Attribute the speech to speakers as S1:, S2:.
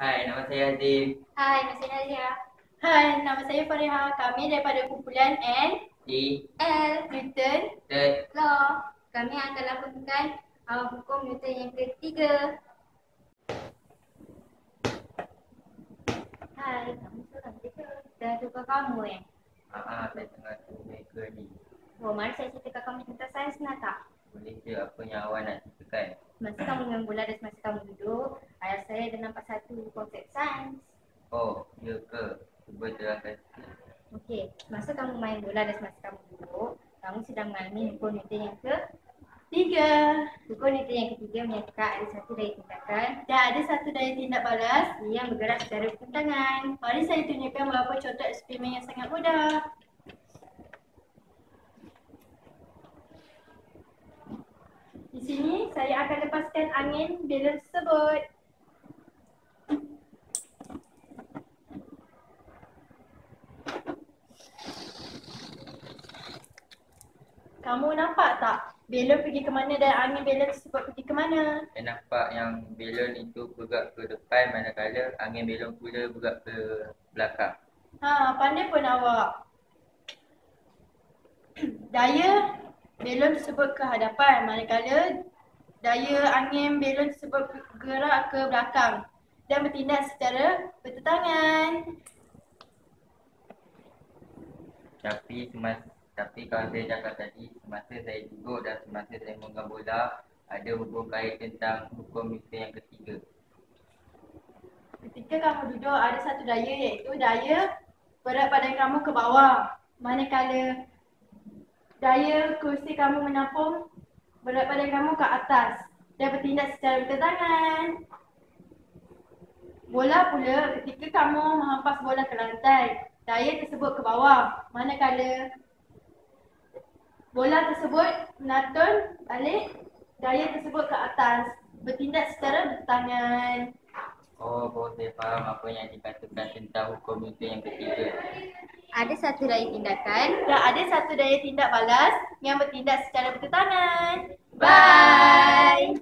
S1: Hai, nama saya Azim.
S2: Hai, nama saya Nadia.
S3: Hai, nama saya Fariha. Kami daripada kumpulan N,
S1: Di
S2: L,
S3: Newton.
S1: Third
S2: Law. Kami akan lakukan hukum Newton yang ketiga. Hai, kamu seorang tiga. Dah tukar kamu
S1: saya tengah tunggu mereka ni.
S2: Oh, mari saya ceritakan kamu tentang sains nak tak?
S1: Boleh ke apa yang awak nak ceritakan?
S2: Masa kamu main bola dan semasa kamu duduk, ayah saya ada nampak satu konsep sains.
S1: Oh, ya ke? Cuba jelaskan sikit.
S2: Okey, masa kamu main bola dan semasa kamu duduk, kamu sedang mengalami hukum Newton yang ketiga. Hukum Newton yang ketiga menyatakan ada satu daya tindakan
S3: Dan ada satu daya tindak balas.
S2: yang bergerak secara bertentangan.
S3: Mari saya tunjukkan beberapa contoh eksperimen yang sangat mudah. Di sini saya akan lepaskan angin belon tersebut. Kamu nampak tak? Belon pergi ke mana dan angin belon tersebut pergi ke mana?
S1: Saya nampak yang belon itu bergerak ke depan manakala angin belon pula bergerak ke belakang.
S3: Pandai pun awak. Daya belon tersebut ke hadapan manakala daya angin belon tersebut bergerak ke belakang dan bertindak secara bertentangan.
S1: Tapi kalau saya cakap tadi, semasa saya duduk dan semasa saya memegang bola, ada hubung kait tentang hukum Newton yang ketiga.
S3: Ketika kamu duduk ada satu daya iaitu daya berat badan kamu ke bawah. Manakala daya kursi kamu menampung berat badan kamu ke atas dan bertindak secara bertentangan. Bola pula ketika kamu menghampas bola ke lantai, daya tersebut ke bawah. Manakala bola tersebut menatun balik, daya tersebut ke atas, bertindak secara bertentangan.
S1: Oh, baru saya faham apa yang dikatakan tentang hukum Newton yang ketiga.
S2: Ada satu daya tindakan
S3: Dan ada satu daya tindak balas yang bertindak secara bertentangan.
S2: Bye.